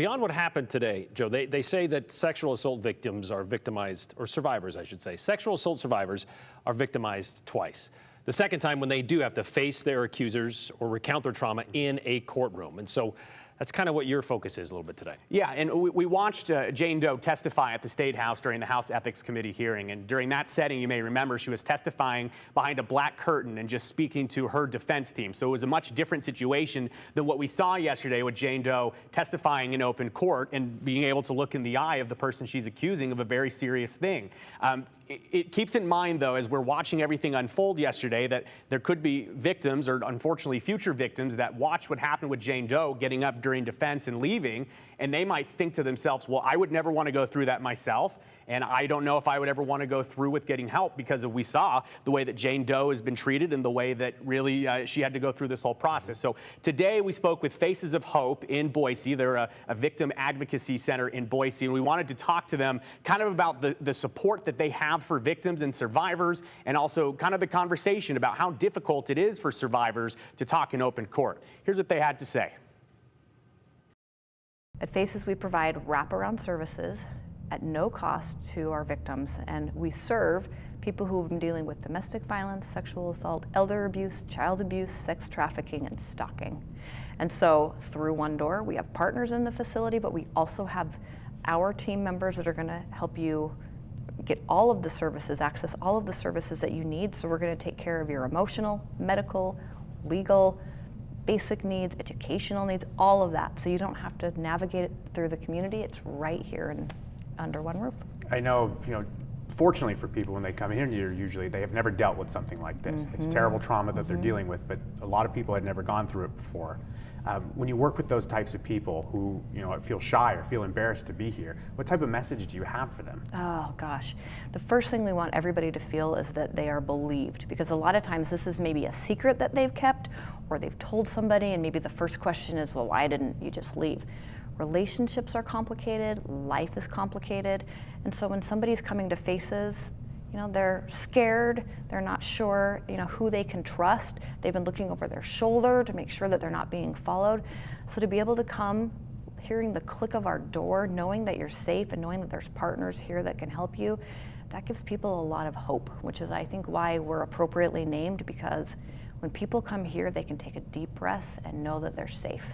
Beyond what happened today, Joe, they say that sexual assault victims are victimized, or survivors, I should say. Sexual assault survivors are victimized twice. The second time when they do have to face their accusers or recount their trauma in a courtroom. And so that's kind of what your focus is a little bit today. Yeah, and we watched Jane Doe testify at the State House during the House Ethics Committee hearing. And during that setting, you may remember, she was testifying behind a black curtain and just speaking to her defense team. So it was a much different situation than what we saw yesterday with Jane Doe testifying in open court and being able to look in the eye of the person she's accusing of a very serious thing. It keeps in mind, though, as we're watching everything unfold yesterday, that there could be victims, or unfortunately future victims, that watch what happened with Jane Doe getting up during defense and leaving, and they might think to themselves, well, I would never want to go through that myself, and I don't know if I would ever want to go through with getting help, because we saw the way that Jane Doe has been treated and the way that really she had to go through this whole process. So today we spoke with Faces of Hope in Boise. They're a victim advocacy center in Boise, and we wanted to talk to them kind of about the support that they have for victims and survivors, and also kind of the conversation about how difficult it is for survivors to talk in open court. Here's what they had to say. At Faces, we provide wraparound services at no cost to our victims, and we serve people who have been dealing with domestic violence, sexual assault, elder abuse, child abuse, sex trafficking, and stalking. And so through One Door, we have partners in the facility, but we also have our team members that are going to help you get all of the services, access all of the services that you need. So we're going to take care of your emotional, medical, legal, basic needs, educational needs, all of that. So you don't have to navigate it through the community. It's right here and under one roof. I know, fortunately for people, when they come in here, usually they have never dealt with something like this. It's terrible trauma that they're dealing with, but a lot of people had never gone through it before. When you work with those types of people who feel shy or feel embarrassed to be here, what type of message do you have for them? Oh gosh, the first thing we want everybody to feel is that they are believed, because a lot of times this is maybe a secret that they've kept, or they've told somebody, and maybe the first question is, well, why didn't you just leave? Relationships are complicated, life is complicated, and so when somebody's coming to Faces, they're scared, they're not sure, who they can trust. They've been looking over their shoulder to make sure that they're not being followed. So to be able to come, hearing the click of our door, knowing that you're safe and knowing that there's partners here that can help you, that gives people a lot of hope, which is, I think, why we're appropriately named, because when people come here, they can take a deep breath and know that they're safe.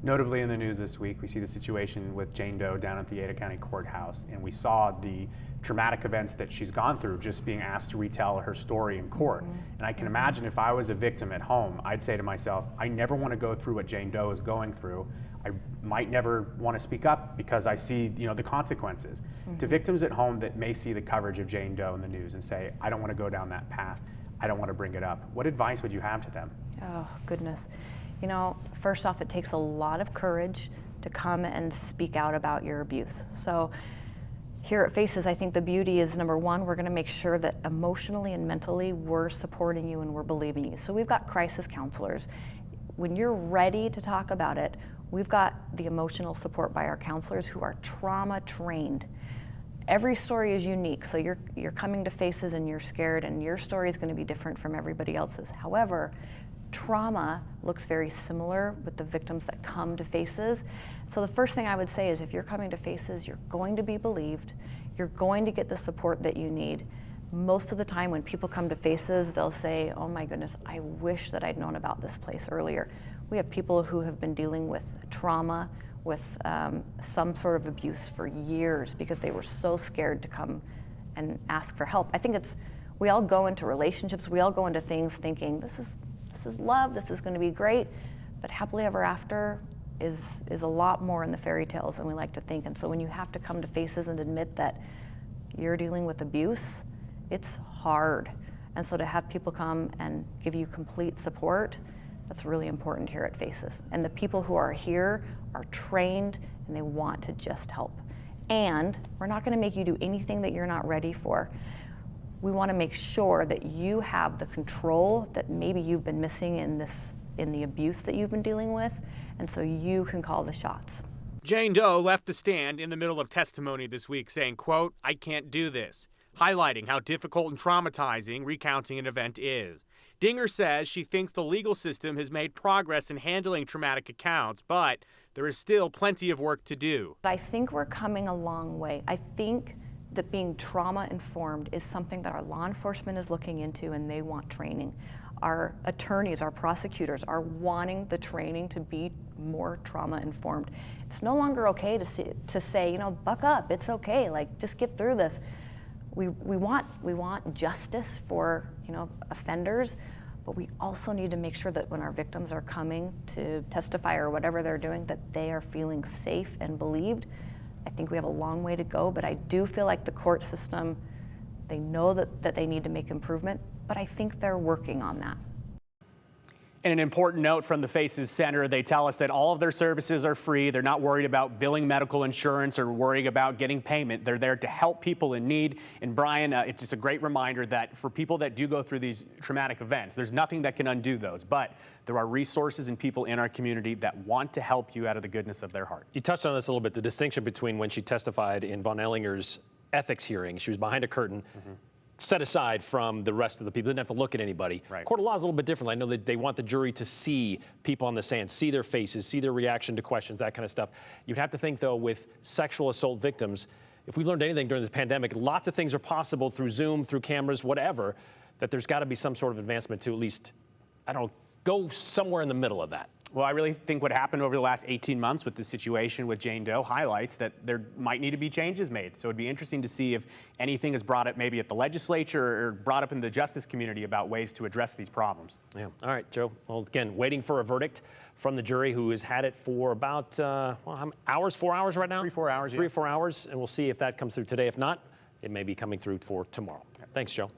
Notably in the news this week, we see the situation with Jane Doe down at the Ada County Courthouse, and we saw the traumatic events that she's gone through just being asked to retell her story in court. And I can imagine if I was a victim at home, I'd say to myself, I never want to go through what Jane Doe is going through. I might never want to speak up because I see the consequences. To victims at home that may see the coverage of Jane Doe in the news and say, I don't want to go down that path, I don't want to bring it up, what advice would you have to them? Oh, goodness. First off, it takes a lot of courage to come and speak out about your abuse. So here at Faces, I think the beauty is, number one, we're going to make sure that emotionally and mentally we're supporting you and we're believing you. So we've got crisis counselors. When you're ready to talk about it, we've got the emotional support by our counselors who are trauma trained. Every story is unique, so you're coming to Faces and you're scared, and your story is going to be different from everybody else's. However, trauma looks very similar with the victims that come to Faces. So the first thing I would say is, if you're coming to Faces, you're going to be believed, you're going to get the support that you need. Most of the time when people come to Faces, they'll say, oh my goodness, I wish that I'd known about this place earlier. We have people who have been dealing with trauma, with some sort of abuse for years, because they were so scared to come and ask for help. I think we all go into relationships, we all go into things thinking, this is love, this is going to be great, but happily ever after is a lot more in the fairy tales than we like to think. And so when you have to come to Faces and admit that you're dealing with abuse, it's hard. And so to have people come and give you complete support, that's really important here at Faces. And the people who are here are trained and they want to just help. And we're not going to make you do anything that you're not ready for. We want to make sure that you have the control that maybe you've been missing in the abuse that you've been dealing with, and so you can call the shots. Jane Doe left the stand in the middle of testimony this week saying, quote, I can't do this, highlighting how difficult and traumatizing recounting an event is. Dinger says she thinks the legal system has made progress in handling traumatic accounts, but there is still plenty of work to do. I think we're coming a long way. I think that being trauma-informed is something that our law enforcement is looking into, and they want training. Our attorneys, our prosecutors are wanting the training to be more trauma-informed. It's no longer okay to say, you know, buck up, it's okay, like, just get through this. We want justice for, you know, offenders, but we also need to make sure that when our victims are coming to testify or whatever they're doing, that they are feeling safe and believed. I think we have a long way to go, but I do feel like the court system, they know that they need to make improvement, but I think they're working on that. And an important note from the Faces Center, they tell us that all of their services are free. They're not worried about billing medical insurance or worrying about getting payment. They're there to help people in need. And Brian, it's just a great reminder that for people that do go through these traumatic events, there's nothing that can undo those. But there are resources and people in our community that want to help you out of the goodness of their heart. You touched on this a little bit, the distinction between when she testified in von Ehlinger's ethics hearing. She was behind a curtain. Set aside from the rest of the people, didn't have to look at anybody. Right. Court of law is a little bit different. I know that they want the jury to see people on the stand, see their faces, see their reaction to questions, that kind of stuff. You'd have to think, though, with sexual assault victims, if we've learned anything during this pandemic, lots of things are possible through Zoom, through cameras, whatever, that there's got to be some sort of advancement to at least, I don't know, go somewhere in the middle of that. Well, I really think what happened over the last 18 months with the situation with Jane Doe highlights that there might need to be changes made. So it'd be interesting to see if anything is brought up maybe at the legislature or brought up in the justice community about ways to address these problems. Yeah. All right, Joe. Well, again, waiting for a verdict from the jury who has had it for about, well, how many hours, 4 hours right now? 3 or 4 hours, 3 or 4 hours, and we'll see if that comes through today. If not, it may be coming through for tomorrow. Thanks, Joe.